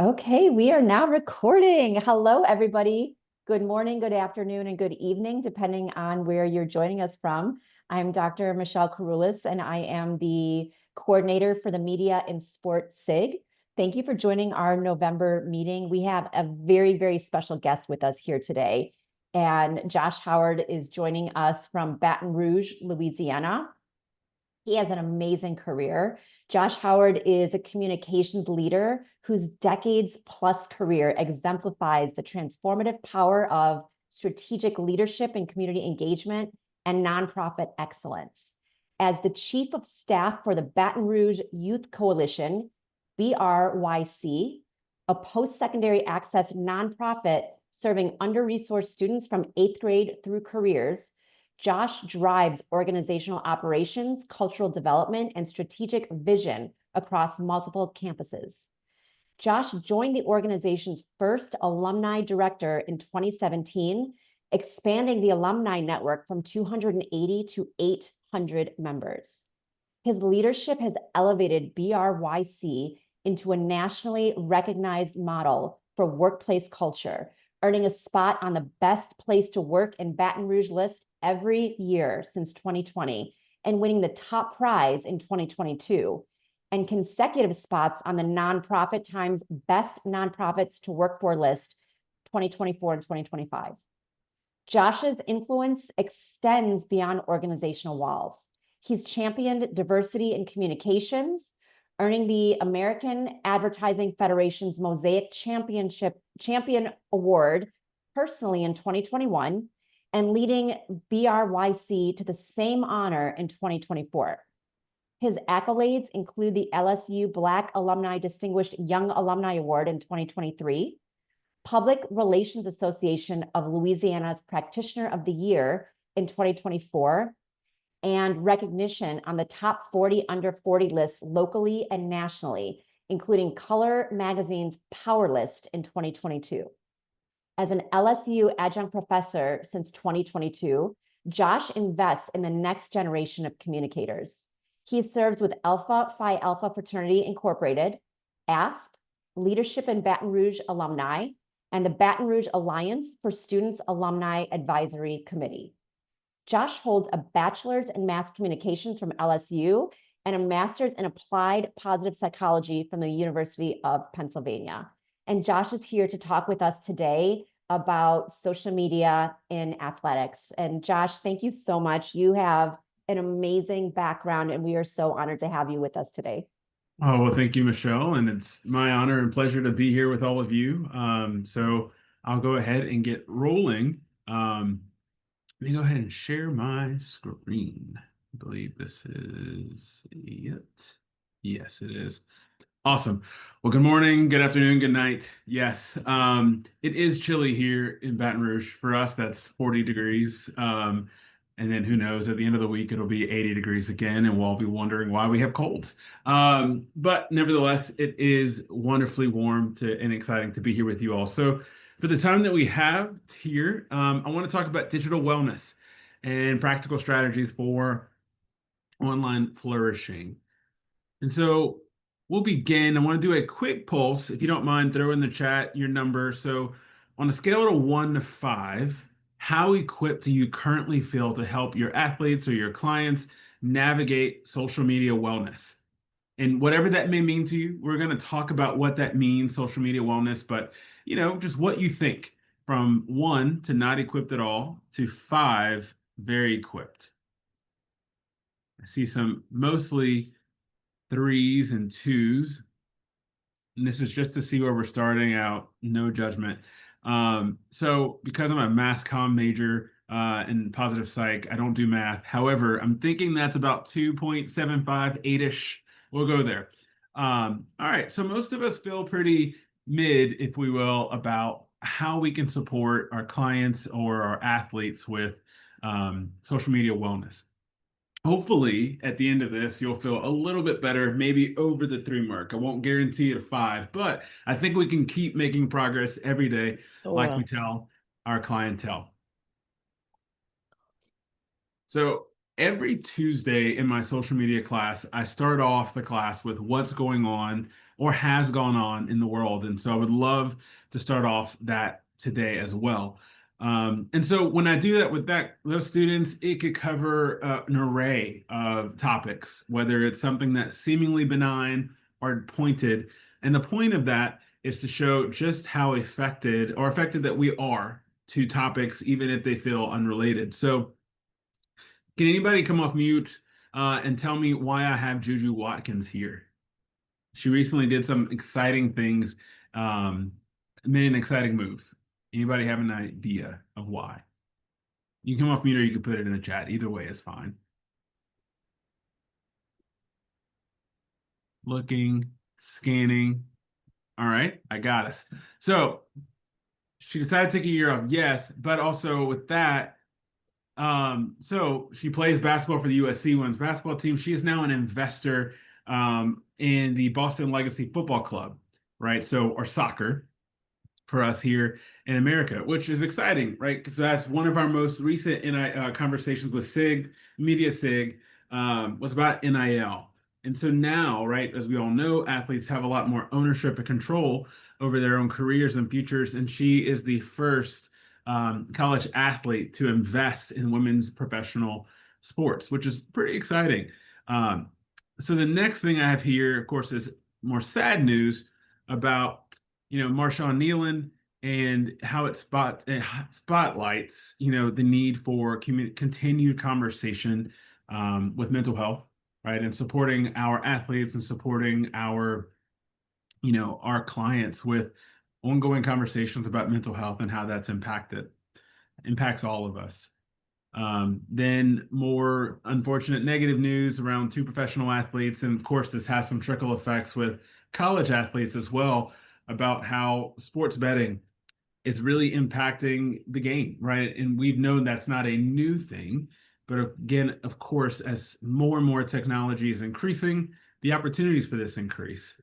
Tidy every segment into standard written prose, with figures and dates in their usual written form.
Okay, we are now recording. Hello, everybody. Good morning, good afternoon, and good evening, depending on where you're joining us from. I'm Dr. Michelle Karoulis, and I am the coordinator for the media in Sport SIG. Thank you for joining our November meeting. We have a very, very special guest with us here today. And Josh Howard is joining us from Baton Rouge, Louisiana. He has an amazing career. Josh Howard is a communications leader whose decades plus career exemplifies the transformative power of strategic leadership and community engagement and nonprofit excellence. As the chief of staff for the Baton Rouge Youth Coalition, BRYC, a post-secondary access nonprofit serving under-resourced students from 8th grade through careers, Josh drives organizational operations, cultural development, and strategic vision across multiple campuses. Josh joined the organization's first alumni director in 2017, expanding the alumni network from 280 to 800 members. His leadership has elevated BRYC into a nationally recognized model for workplace culture, earning a spot on the best place to work in Baton Rouge list every year since 2020 and winning the top prize in 2022 and consecutive spots on the Nonprofit Times Best Nonprofits to Work For list 2024 and 2025. Josh's influence extends beyond organizational walls. He's championed diversity in communications, earning the American Advertising Federation's Mosaic Champion Award personally in 2021, and leading BRYC to the same honor in 2024. His accolades include the LSU Black Alumni Distinguished Young Alumni Award in 2023, Public Relations Association of Louisiana's Practitioner of the Year in 2024, and recognition on the top 40 under 40 lists locally and nationally, including Color Magazine's Power List in 2022. As an LSU adjunct professor since 2022, Josh invests in the next generation of communicators. He serves with Alpha Phi Alpha Fraternity Incorporated, ASP, Leadership in Baton Rouge Alumni, and the Baton Rouge Alliance for Students Alumni Advisory Committee. Josh holds a bachelor's in mass communications from LSU and a master's in applied positive psychology from the University of Pennsylvania. And Josh is here to talk with us today about social media in athletics. And Josh, thank you so much. You have an amazing background, and we are so honored to have you with us today. Oh, well, thank you, Michelle. And it's my honor and pleasure to be here with all of you. So I'll go ahead and get rolling. Let me go ahead and share my screen. I believe this is it. Yes, it is. Awesome. Well, good morning, good afternoon, good night. Yes, it is chilly here in Baton Rouge. For us, that's 40 degrees. And then who knows, at the end of the week, it'll be 80 degrees again, and we'll all be wondering why we have colds. But nevertheless, it is wonderfully warm and exciting to be here with you all. So for the time that we have here, I want to talk about digital wellness and practical strategies for online flourishing. And so we'll begin. I want to do a quick pulse. If you don't mind, throw in the chat your number. So on a scale of 1 to 5, how equipped do you currently feel to help your athletes or your clients navigate social media wellness? And whatever that may mean to you, we're going to talk about what that means, social media wellness, but just what you think from 1 to not equipped at all to 5, very equipped. I see some mostly 3s and 2s. And this is just to see where we're starting out, no judgment. So because I'm a mass comm major in positive psych, I don't do math. However, I'm thinking that's about 2.75, 8-ish. We'll go there. All right, so most of us feel pretty mid, if we will, about how we can support our clients or our athletes with social media wellness. Hopefully, at the end of this, you'll feel a little bit better, maybe over the 3 mark. I won't guarantee it a 5, but I think we can keep making progress every day, like we tell our clientele. So every Tuesday in my social media class, I start off the class with what's going on or has gone on in the world. And so I would love to start off that today as well. And so when I do that with those students, it could cover an array of topics, whether it's something that's seemingly benign or pointed. And the point of that is to show just how affected that we are to topics, even if they feel unrelated. So can anybody come off mute and tell me why I have Juju Watkins here? She recently did some exciting things, made an exciting move. Anybody have an idea of why? You can come off mute or you can put it in the chat. Either way is fine. Looking, scanning. All right, I got us. So she decided to take a year off, yes, but also with that, so she plays basketball for the USC women's basketball team. She is now an investor in the Boston Legacy Football Club, right? So, or soccer for us here in America, which is exciting, right? Because that's one of our most recent conversations with SIG, Media SIG, was about NIL. And so now, right, as we all know, athletes have a lot more ownership and control over their own careers and futures. And she is the first college athlete to invest in women's professional sports, which is pretty exciting. So the next thing I have here, of course, is more sad news about Marshawn Nealon and how it spotlights the need for continued conversation with mental health, right, and supporting our athletes and supporting our clients with ongoing conversations about mental health and how that's impacts all of us. Then more unfortunate negative news around two professional athletes. And of course, this has some trickle effects with college athletes as well about how sports betting is really impacting the game, right? And we've known that's not a new thing. But again, of course, as more and more technology is increasing, the opportunities for this increase.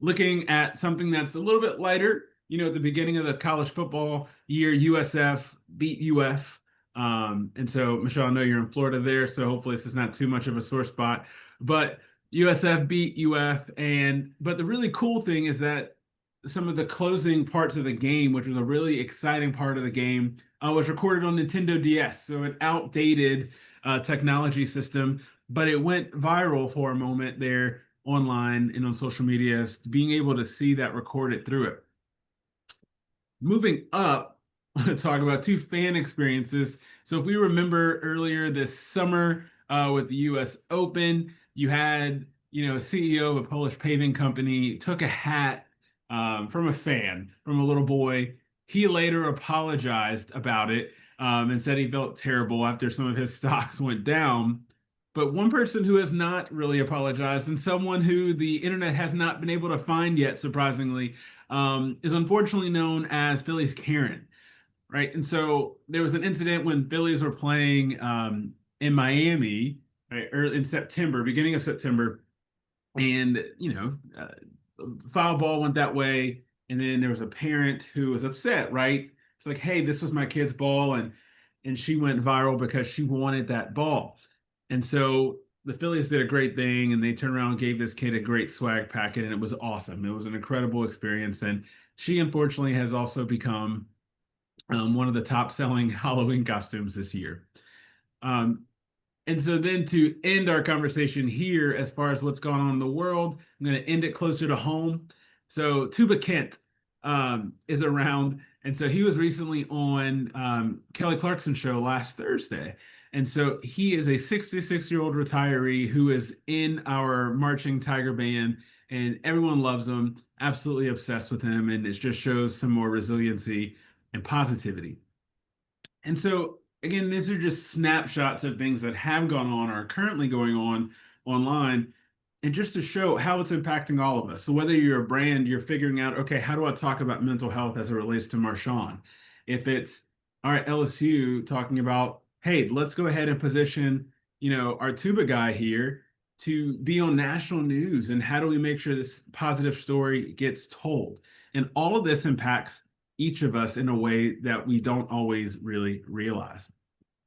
Looking at something that's a little bit lighter, at the beginning of the college football year, USF beat UF. And so, Michelle, I know you're in Florida there, so hopefully this is not too much of a sore spot. But USF beat UF. But the really cool thing is that some of the closing parts of the game, which was a really exciting part of the game, was recorded on Nintendo DS. So an outdated technology system, but it went viral for a moment there online and on social media, being able to see that recorded through it. Moving up, I want to talk about two fan experiences. So if we remember earlier this summer with the US Open, you had, CEO of a Polish paving company took a hat from a fan, from a little boy. He later apologized about it and said he felt terrible after some of his stocks went down. But one person who has not really apologized, and someone who the internet has not been able to find yet, surprisingly, is unfortunately known as Phillies Karen, right? And so there was an incident when Phillies were playing in Miami, right, early in September, beginning of September, and foul ball went that way, and then there was a parent who was upset, right? It's like, hey, this was my kid's ball, and she went viral because she wanted that ball. And so the Phillies did a great thing, and they turned around and gave this kid a great swag packet, and it was awesome. It was an incredible experience. And she, unfortunately, has also become one of the top-selling Halloween costumes this year. And so then to end our conversation here, as far as what's going on in the world, I'm going to end it closer to home. So Tuba Kent is around. And so he was recently on Kelly Clarkson's show last Thursday. And so he is a 66-year-old retiree who is in our marching Tiger band, and everyone loves him, absolutely obsessed with him. And it just shows some more resiliency and positivity. And so, again, these are just snapshots of things that have gone on or are currently going on online, and just to show how it's impacting all of us. So whether you're a brand, you're figuring out, okay, how do I talk about mental health as it relates to Marshawn? If it's, all right, LSU talking about, hey, let's go ahead and position, our tuba guy here to be on national news, and how do we make sure this positive story gets told? And all of this impacts each of us in a way that we don't always really realize.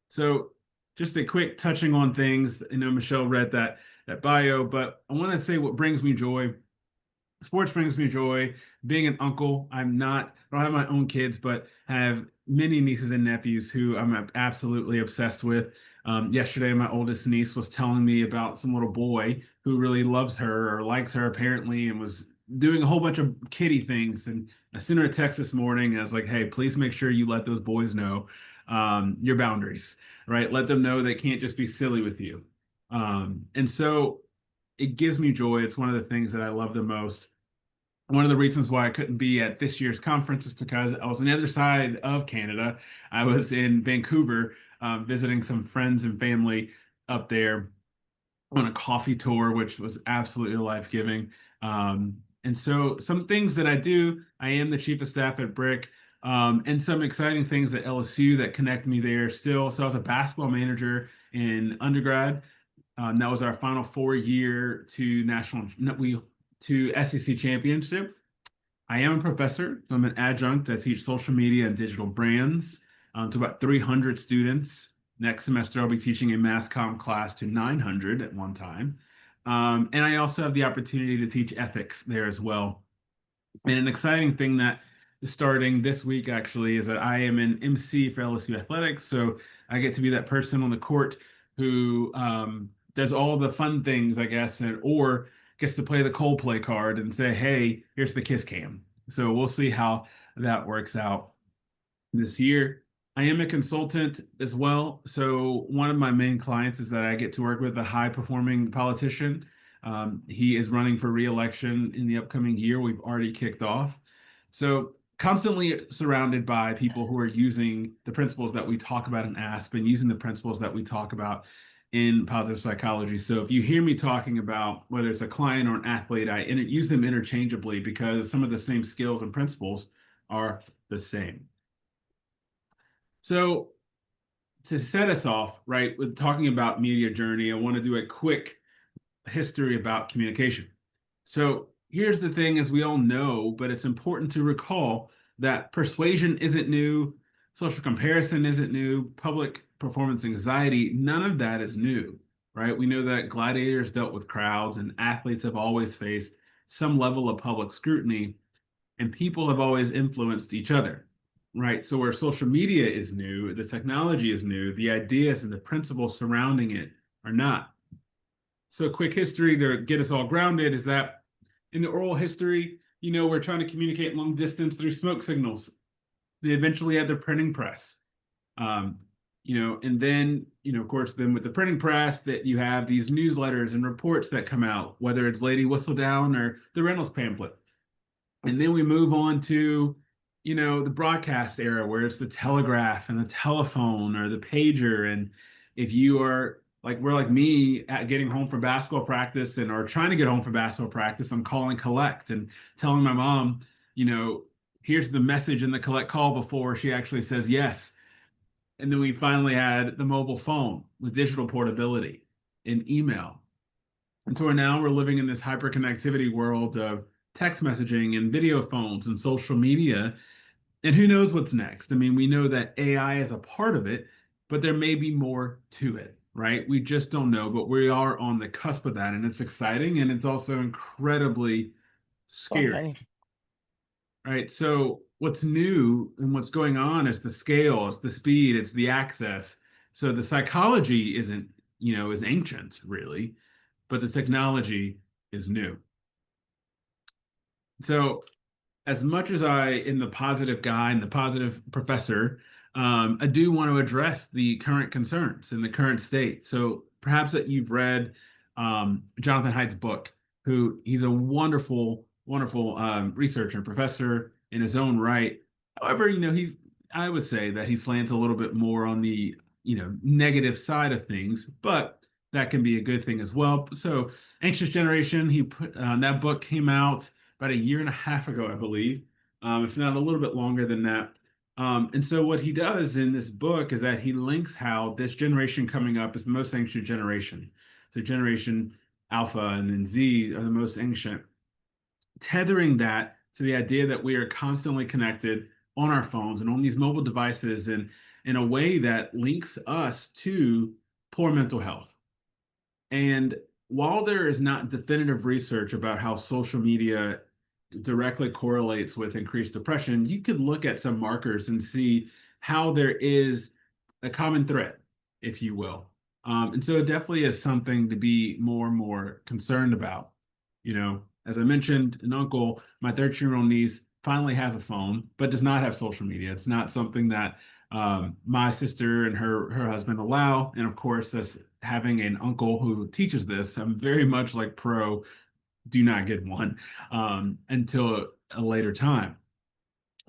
So just a quick touching on things. Michelle read that bio, but I want to say what brings me joy. Sports brings me joy. Being an uncle, I don't have my own kids, but have many nieces and nephews who I'm absolutely obsessed with. Yesterday, my oldest niece was telling me about some little boy who really loves her or likes her apparently, and was doing a whole bunch of kitty things. And I sent her a text this morning. And I was like, "Hey, please make sure you let those boys know your boundaries, right? Let them know they can't just be silly with you." And so it gives me joy. It's one of the things that I love the most. One of the reasons why I couldn't be at this year's conference is because I was on the other side of Canada. I was in Vancouver, visiting some friends and family up there on a coffee tour, which was absolutely life-giving. And so some things that I do, I am the chief of staff at Brick, and some exciting things at LSU that connect me there still. So I was a basketball manager in undergrad. That was our final 4 year to SEC championship. I am a professor. I'm an adjunct. I teach social media and digital brands to about 300 students. Next semester, I'll be teaching a mass comm class to 900 at one time. And I also have the opportunity to teach ethics there as well. And an exciting thing that is starting this week actually is that I am an MC for LSU Athletics. So I get to be that person on the court who does all the fun things, I guess, or gets to play the Coldplay card and say, "Hey, here's the kiss cam." So we'll see how that works out this year. I am a consultant as well. So one of my main clients is that I get to work with a high performing politician. He is running for re-election in the upcoming year. We've already kicked off. So constantly surrounded by people who are using the principles that we talk about in ASP and using the principles that we talk about in positive psychology. So if you hear me talking about whether it's a client or an athlete, I use them interchangeably because some of the same skills and principles are the same. So to set us off, right, with talking about media journey, I want to do a quick history about communication. So here's the thing, as we all know, but it's important to recall that persuasion isn't new, social comparison isn't new, public performance anxiety, none of that is new, right? We know that gladiators dealt with crowds and athletes have always faced some level of public scrutiny, and people have always influenced each other, right? So where social media is new, the technology is new, the ideas and the principles surrounding it are not. So a quick history to get us all grounded is that in the oral history, we're trying to communicate long distance through smoke signals. They eventually had the printing press. And then, of course, then with the printing press that you have these newsletters and reports that come out, whether it's Lady Whistledown or the Reynolds pamphlet. And then we move on to, the broadcast era where it's the telegraph and the telephone or the pager. And if you are we're like me at getting home from basketball practice or trying to get home from basketball practice, I'm calling collect and telling my mom, here's the message in the collect call before she actually says yes. And then we finally had the mobile phone with digital portability and email. And so now we're living in this hyperconnectivity world of text messaging and video phones and social media. And who knows what's next? I mean, we know that AI is a part of it, but there may be more to it, right? We just don't know, but we are on the cusp of that. And it's exciting and it's also incredibly scary, right? So what's new and what's going on is the scale, it's the speed, it's the access. So the psychology isn't, is ancient really, but the technology is new. So as much as I am the positive guy and the positive professor, I do want to address the current concerns in the current state. So perhaps that you've read Jonathan Haidt's book, he's a wonderful, wonderful researcher and professor in his own right. However, I would say that he slants a little bit more on the, negative side of things, but that can be a good thing as well. So Anxious Generation, he put that book came out about a year and a half ago, I believe, if not a little bit longer than that. And so what he does in this book is that he links how this generation coming up is the most ancient generation. So Generation Alpha and then Z are the most ancient, tethering that to the idea that we are constantly connected on our phones and on these mobile devices and in a way that links us to poor mental health. And while there is not definitive research about how social media directly correlates with increased depression, you could look at some markers and see how there is a common thread, if you will. And so it definitely is something to be more and more concerned about. As I mentioned, an uncle, my 13-year-old niece finally has a phone, but does not have social media. It's not something that my sister and her husband allow. And of course, as having an uncle who teaches this, I'm very much like pro do not get one until a later time.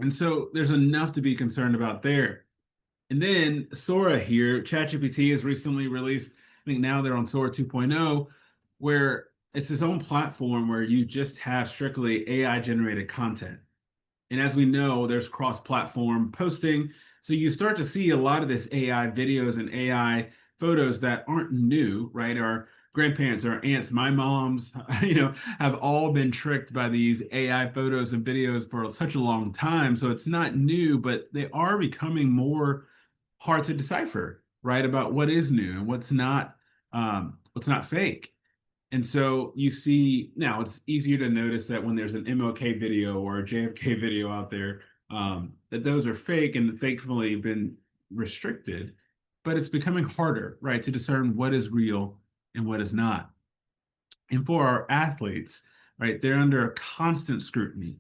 And so there's enough to be concerned about there. And then Sora here, ChatGPT has recently released, I think now they're on Sora 2.0, where it's its own platform where you just have strictly AI generated content. And as we know, there's cross-platform posting. So you start to see a lot of this AI videos and AI photos that aren't new, right? Our grandparents, our aunts, my moms, have all been tricked by these AI photos and videos for such a long time. So it's not new, but they are becoming more hard to decipher, right? About what is new and what's not fake. And so you see now it's easier to notice that when there's an MLK video or a JFK video out there, that those are fake and thankfully been restricted, but it's becoming harder, right, to discern what is real and what is not. And for our athletes, right, they're under constant scrutiny,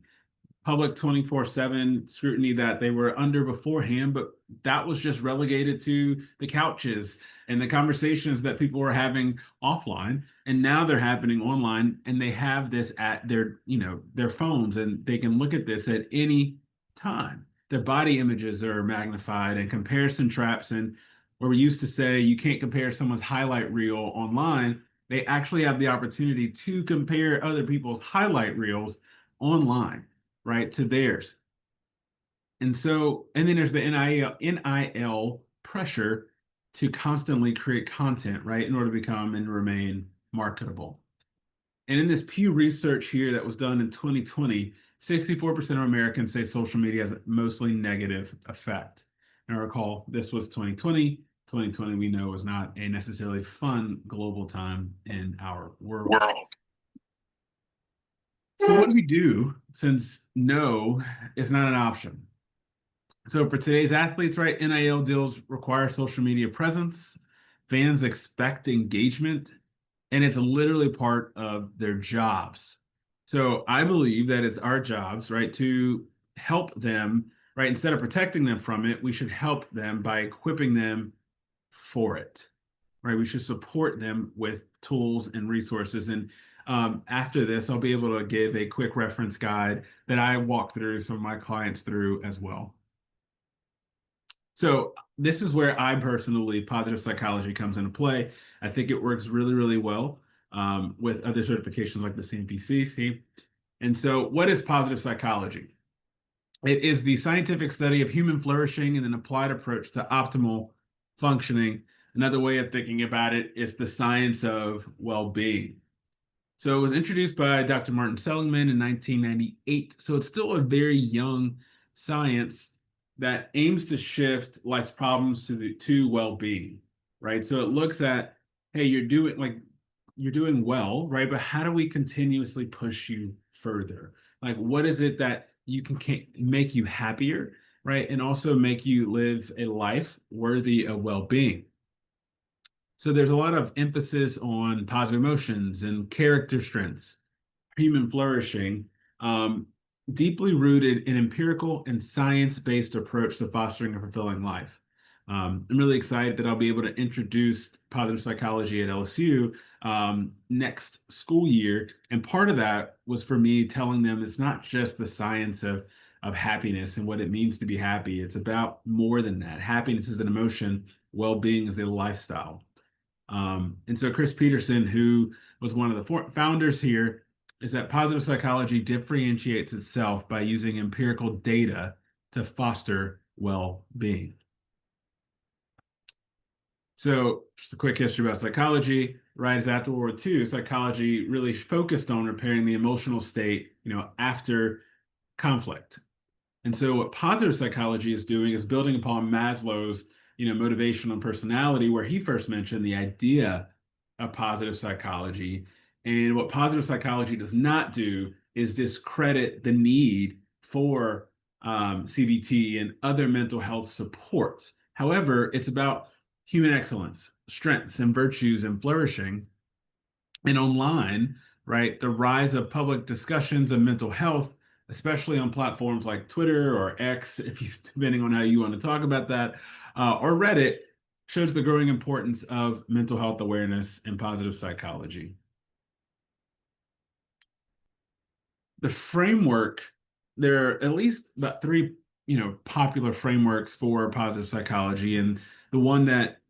public 24/7 scrutiny that they were under beforehand, but that was just relegated to the couches and the conversations that people were having offline. And now they're happening online, and they have this at their phones, and they can look at this at any time. Their body images are magnified and comparison traps. And where we used to say you can't compare someone's highlight reel online, they actually have the opportunity to compare other people's highlight reels online, right, to theirs. And then there's the NIL pressure to constantly create content, right, in order to become and remain marketable. And in this Pew Research here that was done in 2020, 64% of Americans say social media has a mostly negative effect. And I recall this was 2020. 2020 we know was not a necessarily fun global time in our world. So what do we do since no is not an option? So for today's athletes, right, NIL deals require social media presence. Fans expect engagement, and it's literally part of their jobs. So I believe that it's our jobs, right, to help them, right, instead of protecting them from it, we should help them by equipping them for it, right? We should support them with tools and resources. And after this, I'll be able to give a quick reference guide that I walk through some of my clients through as well. So this is where I personally believe positive psychology comes into play. I think it works really, really well with other certifications like the CMPCC. And so what is positive psychology? It is the scientific study of human flourishing and an applied approach to optimal functioning. Another way of thinking about it is the science of well-being. So it was introduced by Dr. Martin Seligman in 1998. So it's still a very young science that aims to shift life's problems to well-being, right? So it looks at, hey, you're doing well, right? But how do we continuously push you further? Like, what is it that you can make you happier, right? And also make you live a life worthy of well-being. So there's a lot of emphasis on positive emotions and character strengths, human flourishing, deeply rooted in empirical and science-based approach to fostering a fulfilling life. I'm really excited that I'll be able to introduce positive psychology at LSU next school year. And part of that was for me telling them it's not just the science of happiness and what it means to be happy. It's about more than that. Happiness is an emotion, well-being is a lifestyle. And so Chris Peterson, who was one of the founders here, is that positive psychology differentiates itself by using empirical data to foster well-being. So just a quick history about psychology, right? As after World War II, psychology really focused on repairing the emotional state, after conflict. And so what positive psychology is doing is building upon Maslow's motivational and personality, where he first mentioned the idea of positive psychology. And what positive psychology does not do is discredit the need for CBT and other mental health supports. However, it's about human excellence, strengths, and virtues, and flourishing. And online, right, the rise of public discussions of mental health, especially on platforms like Twitter or X, if you depending on how you want to talk about that, or Reddit, shows the growing importance of mental health awareness and positive psychology. The framework, there are at least about three, popular frameworks for positive psychology, and the one that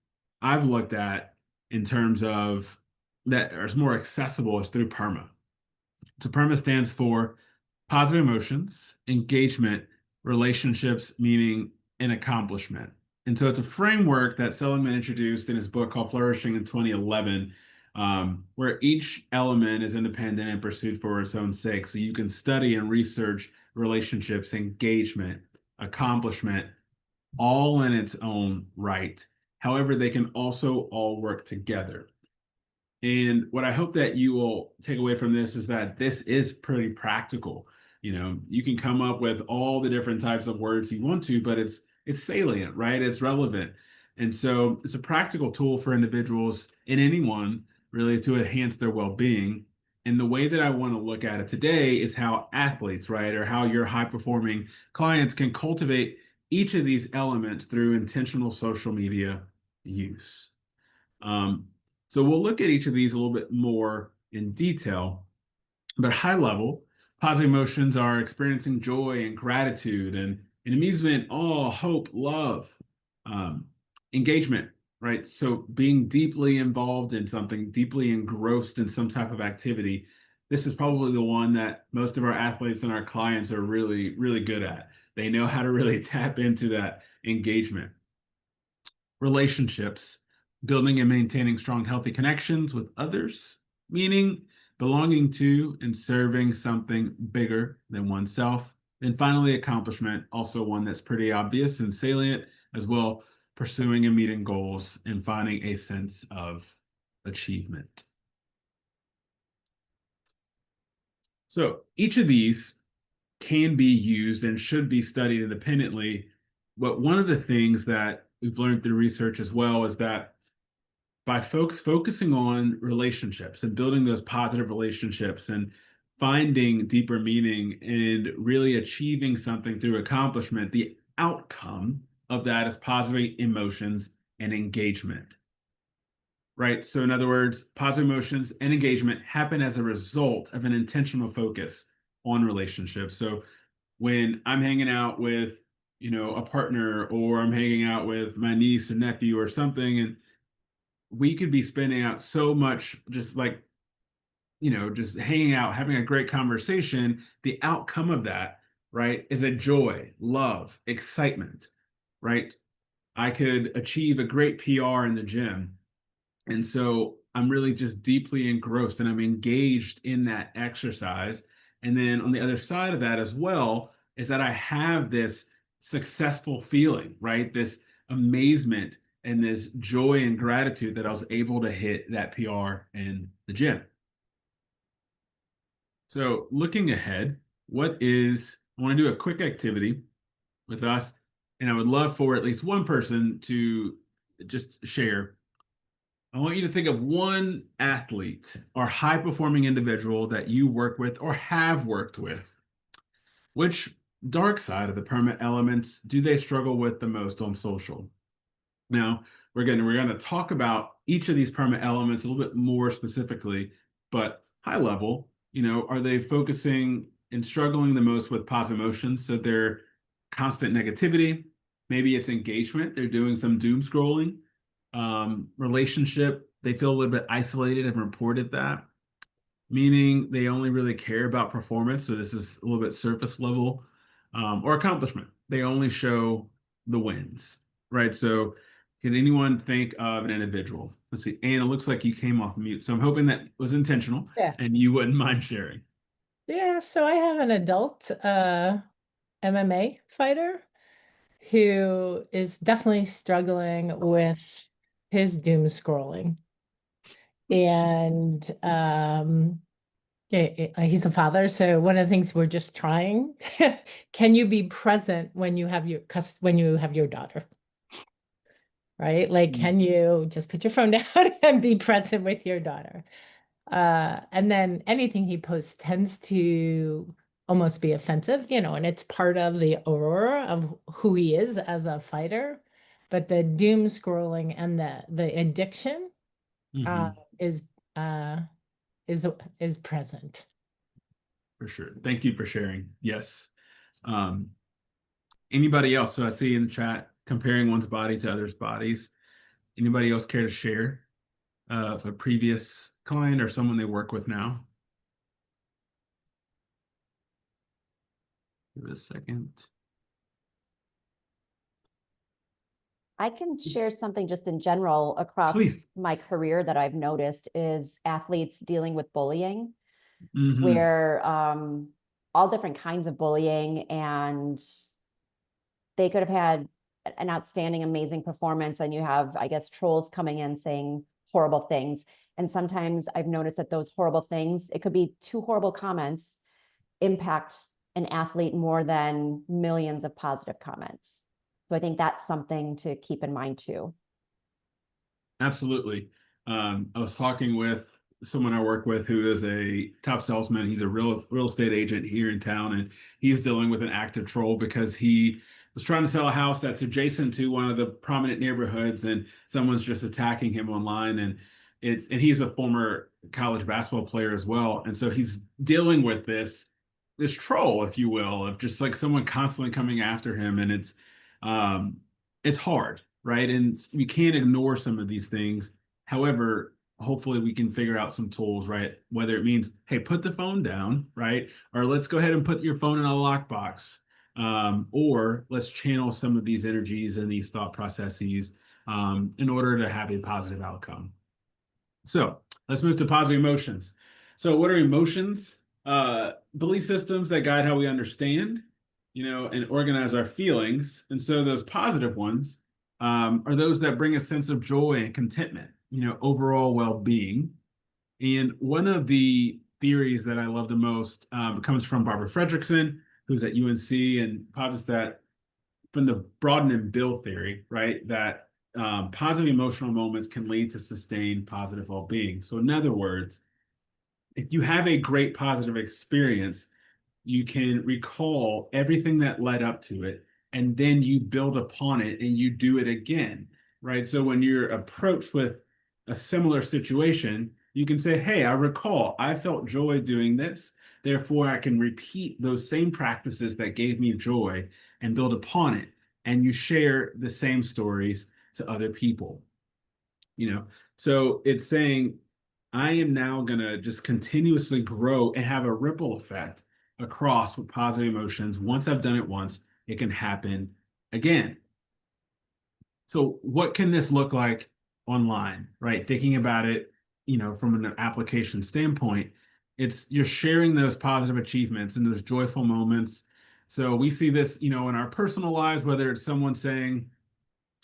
I've looked at in terms of that is more accessible is through PERMA. So PERMA stands for positive emotions, engagement, relationships, meaning, and accomplishment. And so it's a framework that Seligman introduced in his book called Flourishing in 2011, where each element is independent and pursued for its own sake. So you can study and research relationships, engagement, accomplishment, all in its own right. However, they can also all work together. And what I hope that you will take away from this is that this is pretty practical. You can come up with all the different types of words you want to, but it's salient, right? It's relevant. And so it's a practical tool for individuals and anyone really to enhance their well-being. And the way that I want to look at it today is how athletes, right, or how your high-performing clients can cultivate each of these elements through intentional social media use. So we'll look at each of these a little bit more in detail, but high level, positive emotions are experiencing joy and gratitude and amusement, awe, hope, love, engagement, right? So being deeply involved in something, deeply engrossed in some type of activity. This is probably the one that most of our athletes and our clients are really, really good at. They know how to really tap into that engagement. Relationships, building and maintaining strong, healthy connections with others, meaning belonging to and serving something bigger than oneself. And finally, accomplishment, also one that's pretty obvious and salient as well, pursuing and meeting goals and finding a sense of achievement. So each of these can be used and should be studied independently. But one of the things that we've learned through research as well is that by folks focusing on relationships and building those positive relationships and finding deeper meaning and really achieving something through accomplishment, the outcome of that is positive emotions and engagement. Right? So in other words, positive emotions and engagement happen as a result of an intentional focus on relationships. So when I'm hanging out with, a partner, or I'm hanging out with my niece or nephew or something, and we could be spending out so much just like, just hanging out, having a great conversation, the outcome of that, right, is a joy, love, excitement, right? I could achieve a great PR in the gym. And so I'm really just deeply engrossed and I'm engaged in that exercise. And then on the other side of that as well is that I have this successful feeling, right? This amazement and this joy and gratitude that I was able to hit that PR in the gym. So looking ahead, I want to do a quick activity with us, and I would love for at least one person to just share. I want you to think of one athlete or high performing individual that you work with or have worked with. Which dark side of the permanent elements do they struggle with the most on social? Now, we're going to talk about each of these permanent elements a little bit more specifically, but high level, are they focusing and struggling the most with positive emotions? So they're constant negativity, maybe it's engagement, they're doing some doom scrolling, relationship, they feel a little bit isolated and reported that, meaning they only really care about performance. So this is a little bit surface level, or accomplishment. They only show the wins, right? So can anyone think of an individual? Let's see. Anne, it looks like you came off mute. So I'm hoping that was intentional Yeah. and you wouldn't mind sharing. Yeah, so I have an adult MMA fighter, who is definitely struggling with his doom scrolling. And he's a father, so one of the things we're just trying, can you be present when you have your daughter? Right? Like, can you just put your phone down and be present with your daughter? And then anything he posts tends to almost be offensive, and it's part of the aurora of who he is as a fighter. But the doom scrolling and the addiction is uh, is present. For sure. Thank you for sharing. Yes. Anybody else? So I see in the chat comparing one's body to others' bodies. Anybody else care to share of a previous client or someone they work with now? Give it a second. I can share something just in general across Please. my career that I've noticed is athletes dealing with bullying, where all different kinds of bullying, and they could have had an outstanding, amazing performance, and you have, I guess, trolls coming in saying horrible things. And sometimes I've noticed that those horrible things, it could be two horrible comments, impact an athlete more than millions of positive comments. So I think that's something to keep in mind too. Absolutely. I was talking with someone I work with who is a top salesman. He's a real estate agent here in town, and he's dealing with an active troll because he was trying to sell a house that's adjacent to one of the prominent neighborhoods, and someone's just attacking him online. And he's a former college basketball player as well, and so he's dealing with this troll, if you will, of just like someone constantly coming after him, and it's hard, right? And we can't ignore some of these things. However, hopefully we can figure out some tools, right? Whether it means, hey, put the phone down, right? Or let's go ahead and put your phone in a lockbox. Or let's channel some of these energies and these thought processes in order to have a positive outcome. So let's move to positive emotions. So what are emotions? Belief systems that guide how we understand, and organize our feelings. And so those positive ones are those that bring a sense of joy and contentment, overall well-being. And one of the theories that I love the most comes from Barbara Fredrickson, who's at UNC, and posits that from the broaden and build theory, right, that positive emotional moments can lead to sustained positive well-being. So in other words, if you have a great positive experience, you can recall everything that led up to it, and then you build upon it and you do it again, right? So when you're approached with a similar situation, you can say, hey, I recall I felt joy doing this. Therefore, I can repeat those same practices that gave me joy and build upon it. And you share the same stories to other people. So it's saying, I am now going to just continuously grow and have a ripple effect across with positive emotions. Once I've done it once, it can happen again. So what can this look like online, right? Thinking about it, from an application standpoint, you're sharing those positive achievements and those joyful moments. So we see this, in our personal lives, whether it's someone saying,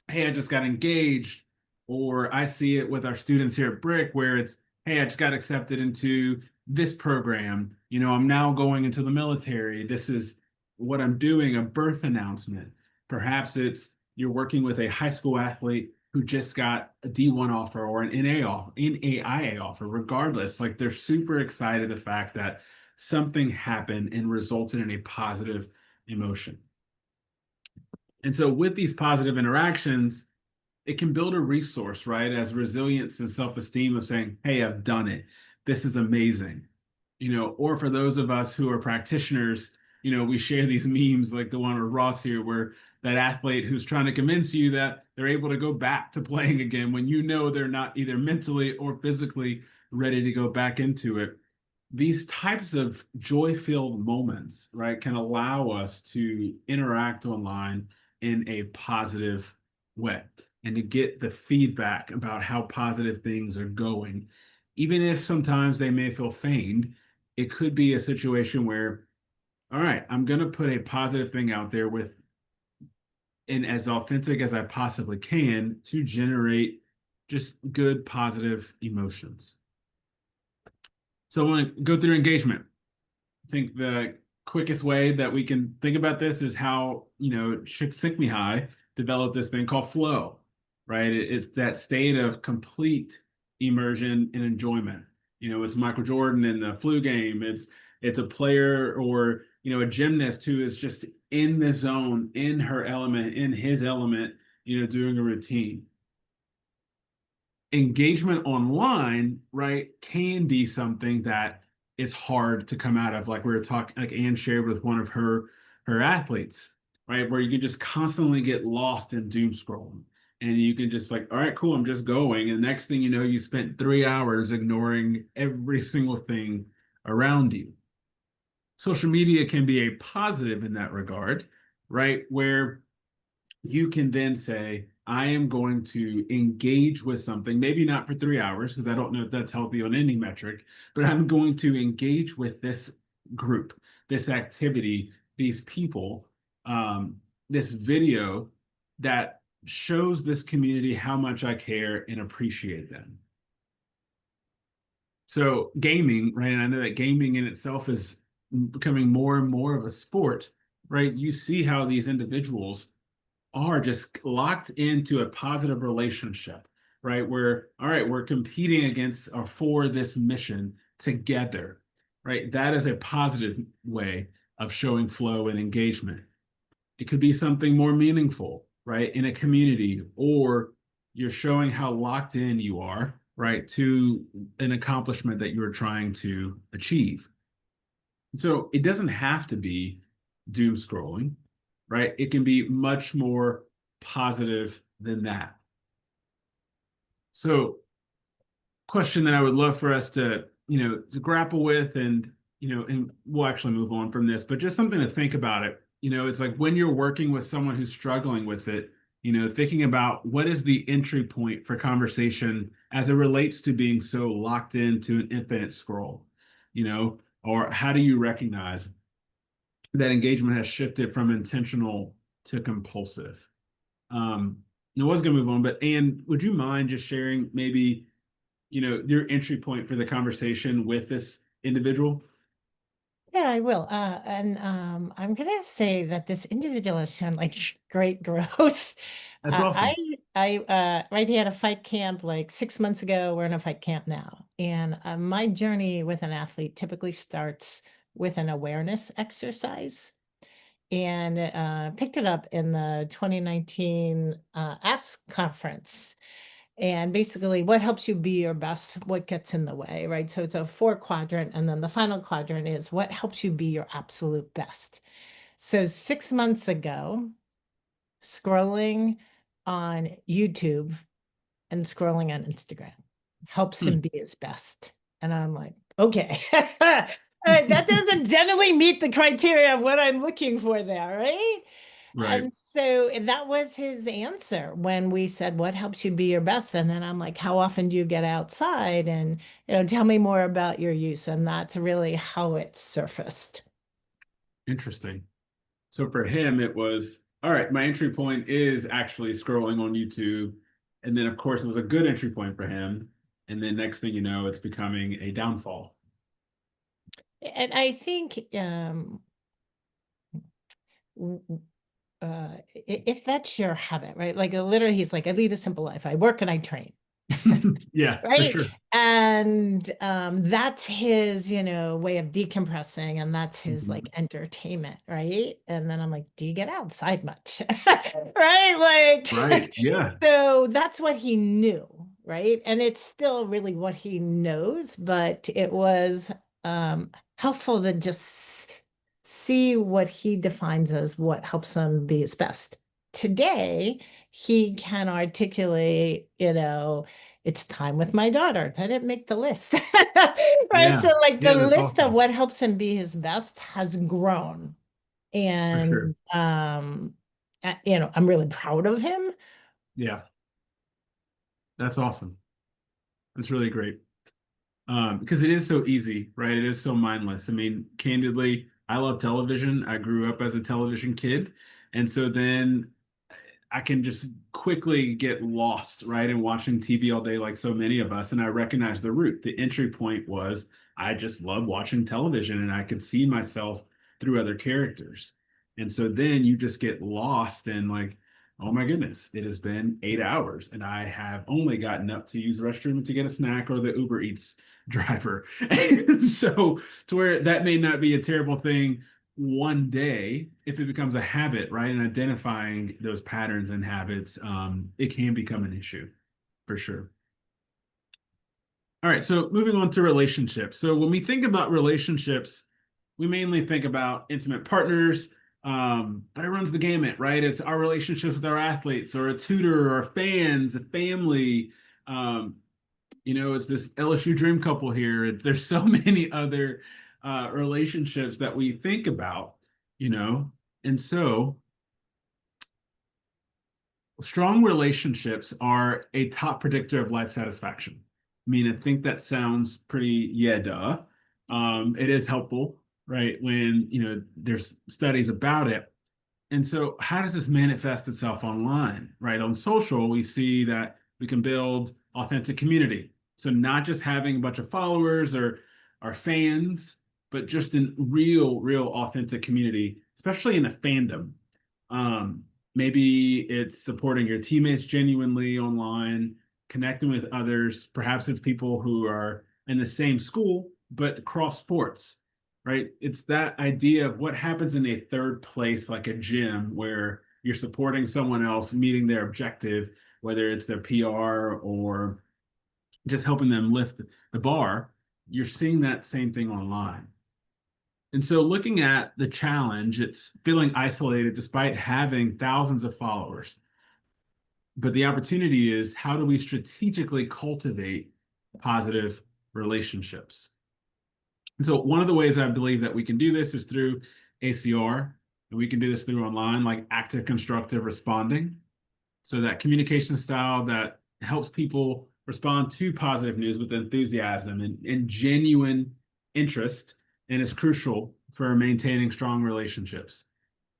hey, I just got engaged, or I see it with our students here at Brick where it's, hey, I just got accepted into this program. I'm now going into the military. This is what I'm doing, a birth announcement. Perhaps it's you're working with a high school athlete who just got a D1 offer or an NAIA offer. Regardless, like they're super excited the fact that something happened and resulted in a positive emotion. And so with these positive interactions, it can build a resource, right? As resilience and self-esteem of saying, hey, I've done it. This is amazing. Or for those of us who are practitioners, we share these memes like the one with Ross here, where that athlete who's trying to convince you that they're able to go back to playing again when they're not either mentally or physically ready to go back into it. These types of joy-filled moments, right, can allow us to interact online in a positive way and to get the feedback about how positive things are going. Even if sometimes they may feel feigned, it could be a situation where, all right, I'm going to put a positive thing out there with and as authentic as I possibly can to generate just good, positive emotions. So I want to go through engagement. I think the quickest way that we can think about this is how, Csikszentmihalyi developed this thing called flow, right? It's that state of complete immersion and enjoyment. It's Michael Jordan in the flu game. It's a player or, a gymnast who is just in the zone, in her element, in his element, doing a routine. Engagement online, right, can be something that is hard to come out of, like we were talking, like Anne shared with one of her athletes, right, where you can just constantly get lost in doom scrolling, and you can just like, all right, cool, I'm just going, and the next thing you know, you spent 3 hours ignoring every single thing around you. Social media can be a positive in that regard, right, where you can then say, I am going to engage with something, maybe not for 3 hours, because I don't know if that's healthy on any metric, but I'm going to engage with this group, this activity, these people, this video that shows this community how much I care and appreciate them. So gaming, right? And I know that gaming in itself is becoming more and more of a sport, right? You see how these individuals are just locked into a positive relationship, right? Where, all right, we're competing against or for this mission together, right? That is a positive way of showing flow and engagement. It could be something more meaningful, right? In a community, or you're showing how locked in you are, right, to an accomplishment that you're trying to achieve. So it doesn't have to be doom scrolling, right? It can be much more positive than that. So, question that I would love for us to, to grapple with, and, and we'll actually move on from this, but just something to think about it. It's like when you're working with someone who's struggling with it, thinking about what is the entry point for conversation as it relates to being so locked into an infinite scroll, or how do you recognize that engagement has shifted from intentional to compulsive? I was going to move on, but Anne, would you mind just sharing maybe, your entry point for the conversation with this individual? Yeah, I will. I'm gonna say that this individual has shown like great growth. That's awesome. Right, he had a fight camp like 6 months ago. We're in a fight camp now, and my journey with an athlete typically starts with an awareness exercise, and picked it up in the 2019 Ask conference. And basically, what helps you be your best, what gets in the way, right? So it's a 4 quadrant, and then the final quadrant is what helps you be your absolute best. So 6 months ago, scrolling on YouTube and scrolling on Instagram helps him be his best. And I'm like, okay, that doesn't generally meet the criteria of what I'm looking for there, right? Right. And so that was his answer when we said, what helps you be your best? And then I'm like, how often do you get outside? And, tell me more about your use. And that's really how it surfaced. Interesting. So for him, it was, all right, my entry point is actually scrolling on YouTube. And then, of course, it was a good entry point for him. And then next thing you know, it's becoming a downfall. And I think if that's your habit, right? Like literally, he's like, I lead a simple life. I work and I train. Yeah, for Right. sure. And that's his, way of decompressing, and that's his like entertainment, right? And then I'm like, do you get outside much? Right? Like, Right. Yeah. so that's what he knew, right? And it's still really what he knows, but it was helpful to just see what he defines as what helps him be his best. Today, he can articulate, it's time with my daughter. That didn't make the list. Right. Yeah. So like the Yeah, that's list of awesome. what helps him be his best has grown. For sure. And I'm really proud of him. Yeah. That's awesome. That's really great. Because it is so easy, right? It is so mindless. I mean, candidly, I love television. I grew up as a television kid. And so then, I can just quickly get lost, right, in watching TV all day like so many of us. And I recognize the root. The entry point was I just love watching television and I could see myself through other characters. And so then you just get lost in like, oh my goodness, it has been 8 hours and I have only gotten up to use the restroom to get a snack or the Uber Eats driver. And so to where that may not be a terrible thing one day, if it becomes a habit, right? And identifying those patterns and habits, it can become an issue for sure. All right, so moving on to relationships. So when we think about relationships, we mainly think about intimate partners, but it runs the gamut, right? It's our relationships with our athletes or a tutor or fans, a family. It's this LSU dream couple here. There's so many other relationships that we think about, and so strong relationships are a top predictor of life satisfaction. I mean, I think that sounds pretty, yeah, duh. It is helpful, right? When, there's studies about it. And so how does this manifest itself online, right? On social, we see that we can build authentic community. So not just having a bunch of followers or our fans, but just in real authentic community, especially in a fandom. Maybe it's supporting your teammates genuinely online, connecting with others. Perhaps it's people who are in the same school, but cross sports, right? It's that idea of what happens in a third place, like a gym, where you're supporting someone else, meeting their objective, whether it's their PR or just helping them lift the bar. You're seeing that same thing online. And so looking at the challenge, it's feeling isolated despite having thousands of followers. But the opportunity is, how do we strategically cultivate positive relationships? And so one of the ways I believe that we can do this is through ACR, and we can do this through online, like active constructive responding. So that communication style that helps people respond to positive news with enthusiasm and genuine interest, and is crucial for maintaining strong relationships.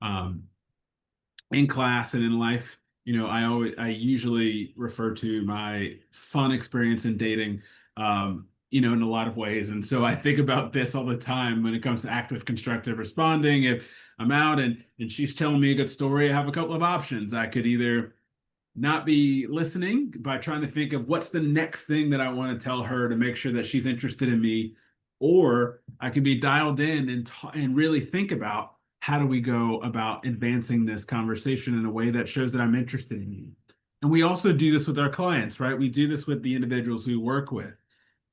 In class and in life, I usually refer to my fun experience in dating, in a lot of ways. And so I think about this all the time when it comes to active constructive responding. If I'm out and she's telling me a good story, I have a couple of options. I could either not be listening by trying to think of what's the next thing that I want to tell her to make sure that she's interested in me, or I can be dialed in and really think about, how do we go about advancing this conversation in a way that shows that I'm interested in you? And we also do this with our clients, right? We do this with the individuals we work with.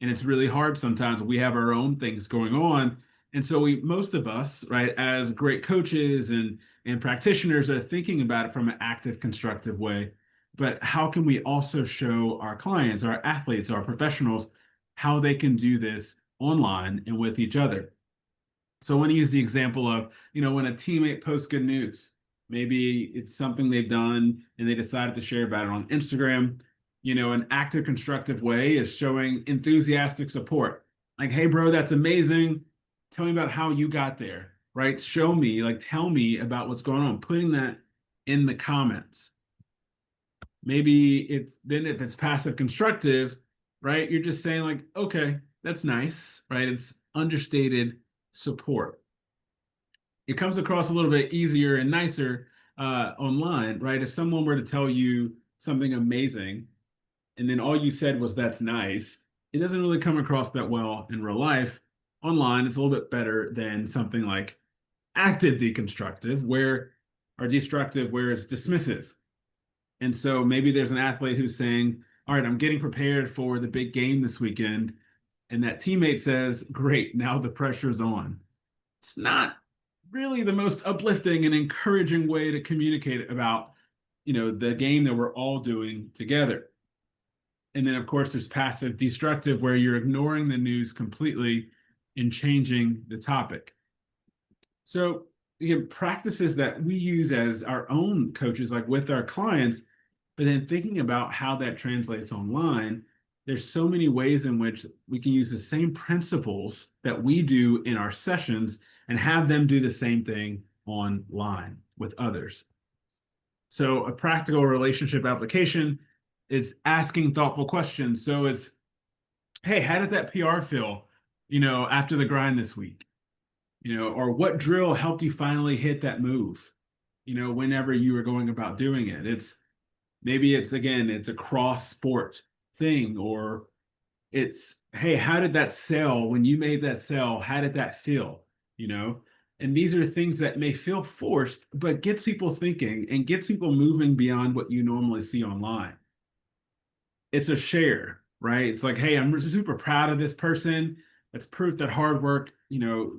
And it's really hard sometimes. We have our own things going on. And so most of us, right, as great coaches and practitioners, are thinking about it from an active, constructive way. But how can we also show our clients, our athletes, our professionals, how they can do this online and with each other? So I want to use the example of, when a teammate posts good news, maybe it's something they've done and they decided to share about it on Instagram. An active, constructive way is showing enthusiastic support. Like, hey, bro, that's amazing. Tell me about how you got there, right? Show me, tell me about what's going on, putting that in the comments. Maybe if it's passive constructive, right? You're just saying like, okay, that's nice, right? It's understated support. It comes across a little bit easier and nicer online, right? If someone were to tell you something amazing and then all you said was that's nice, it doesn't really come across that well in real life. Online, it's a little bit better than something like active deconstructive, destructive, where it's dismissive. And so maybe there's an athlete who's saying, all right, I'm getting prepared for the big game this weekend. And that teammate says, great, now the pressure's on. It's not really the most uplifting and encouraging way to communicate about, the game that we're all doing together. And then, of course, there's passive destructive, where you're ignoring the news completely and changing the topic. So, again, practices that we use as our own coaches, like with our clients, but then thinking about how that translates online. There's so many ways in which we can use the same principles that we do in our sessions and have them do the same thing online with others. So a practical relationship application is asking thoughtful questions. So it's, hey, how did that PR feel, after the grind this week? Or what drill helped you finally hit that move, whenever you were going about doing it. Maybe it's a cross sport thing, or it's, hey, how did that sell, when you made that sell, how did that feel? And these are things that may feel forced, but gets people thinking and gets people moving beyond what you normally see online. It's a share, right? It's like, hey, I'm super proud of this person. That's proof that hard work,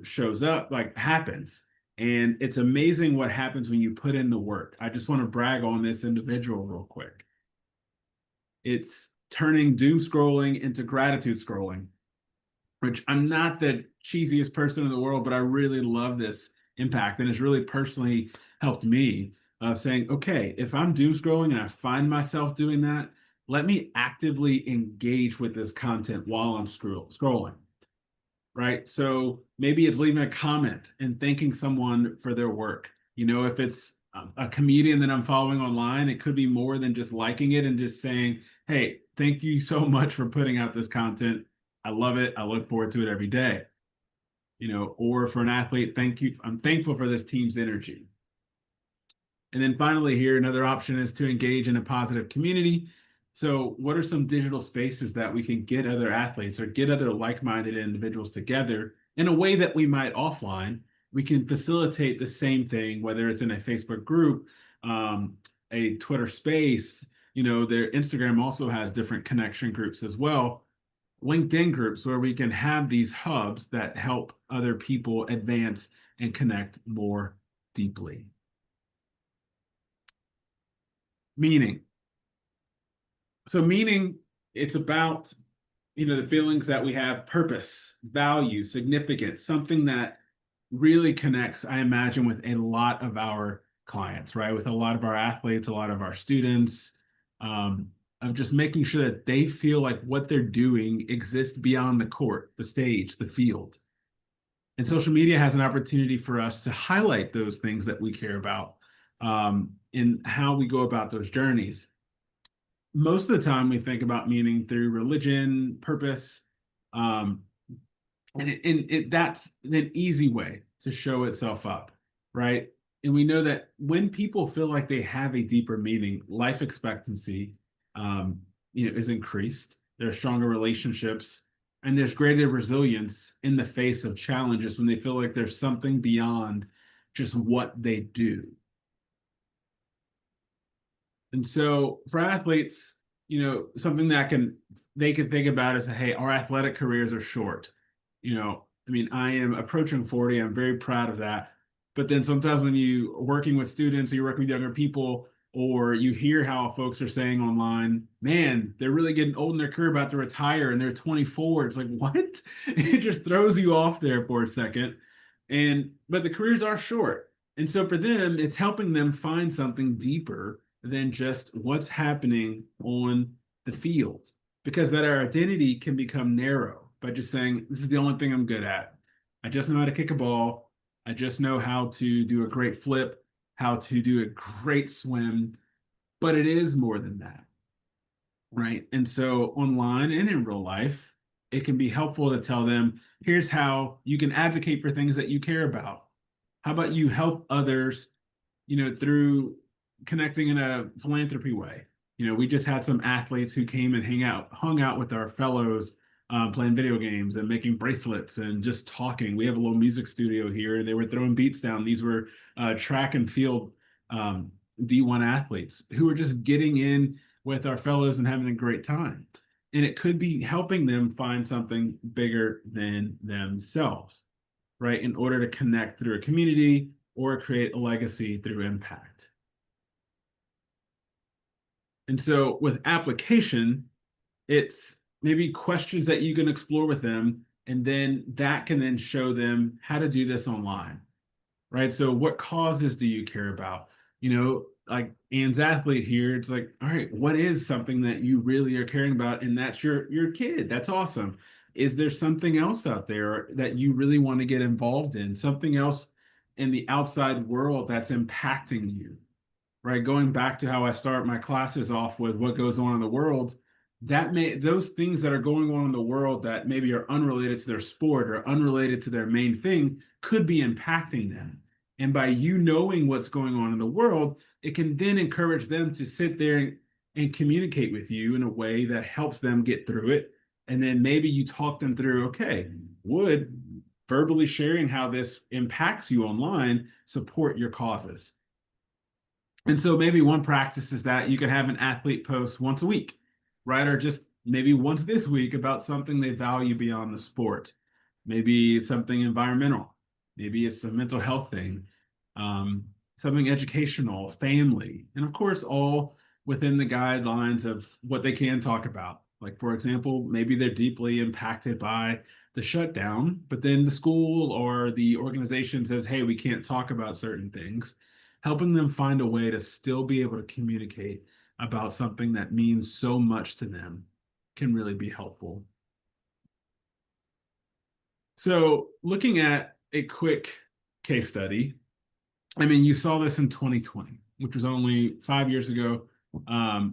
shows up, like happens. And it's amazing what happens when you put in the work. I just want to brag on this individual real quick. It's turning doom scrolling into gratitude scrolling, which I'm not the cheesiest person in the world, but I really love this impact. And it's really personally helped me, saying, okay, if I'm doom scrolling and I find myself doing that, let me actively engage with this content while I'm scrolling, right? So maybe it's leaving a comment and thanking someone for their work. If it's a comedian that I'm following online, it could be more than just liking it and just saying, hey, thank you so much for putting out this content. I love it. I look forward to it every day. Or for an athlete, thank you. I'm thankful for this team's energy. And then finally here, another option is to engage in a positive community. So what are some digital spaces that we can get other athletes or get other like-minded individuals together in a way that we might offline? We can facilitate the same thing, whether it's in a Facebook group, a Twitter space, their Instagram also has different connection groups as well. LinkedIn groups where we can have these hubs that help other people advance and connect more deeply. Meaning. So meaning, it's about, the feelings that we have, purpose, value, significance, something that really connects, I imagine, with a lot of our clients, right? With a lot of our athletes, a lot of our students, of just making sure that they feel like what they're doing exists beyond the court, the stage, the field. And social media has an opportunity for us to highlight those things that we care about, in how we go about those journeys. Most of the time we think about meaning through religion, purpose, and that's an easy way to show itself up, right? And we know that when people feel like they have a deeper meaning, life expectancy, is increased. There are stronger relationships, and there's greater resilience in the face of challenges when they feel like there's something beyond just what they do. And so for athletes, something that they can think about is, hey, our athletic careers are short. I am approaching 40. I'm very proud of that. But then sometimes when you are working with students, or you're working with younger people, or you hear how folks are saying online, man, they're really getting old in their career, about to retire, and they're 24. It's like, what? It just throws you off there for a second. But the careers are short. And so for them, it's helping them find something deeper than just what's happening on the field, because that our identity can become narrow by just saying, this is the only thing I'm good at. I just know how to kick a ball. I just know how to do a great flip, how to do a great swim, but it is more than that, right? And so online and in real life, it can be helpful to tell them, here's how you can advocate for things that you care about. How about you help others, through connecting in a philanthropy way. We just had some athletes who came and hung out with our fellows, playing video games and making bracelets and just talking. We have a little music studio here, and they were throwing beats down. These were track and field D1 athletes who were just getting in with our fellows and having a great time. And it could be helping them find something bigger than themselves, right? In order to connect through a community or create a legacy through impact. And so with application, it's maybe questions that you can explore with them, and then that can then show them how to do this online, right? So what causes do you care about? Like Anne's athlete here, it's like, all right, what is something that you really are caring about? And that's your kid. That's awesome. Is there something else out there that you really want to get involved in? Something else in the outside world that's impacting you? right? Going back to how I start my classes off with what goes on in the world, those things that are going on in the world that maybe are unrelated to their sport or unrelated to their main thing could be impacting them. And by you knowing what's going on in the world, it can then encourage them to sit there and communicate with you in a way that helps them get through it. And then maybe you talk them through, okay, would verbally sharing how this impacts you online support your causes? And so maybe one practice is that you can have an athlete post once a week, right? Or just maybe once this week about something they value beyond the sport. Maybe it's something environmental. Maybe it's a mental health thing, something educational, family, and of course, all within the guidelines of what they can talk about. Like, for example, maybe they're deeply impacted by the shutdown, but then the school or the organization says, hey, we can't talk about certain things. Helping them find a way to still be able to communicate about something that means so much to them can really be helpful. So looking at a quick case study, I mean, you saw this in 2020, which was only 5 years ago,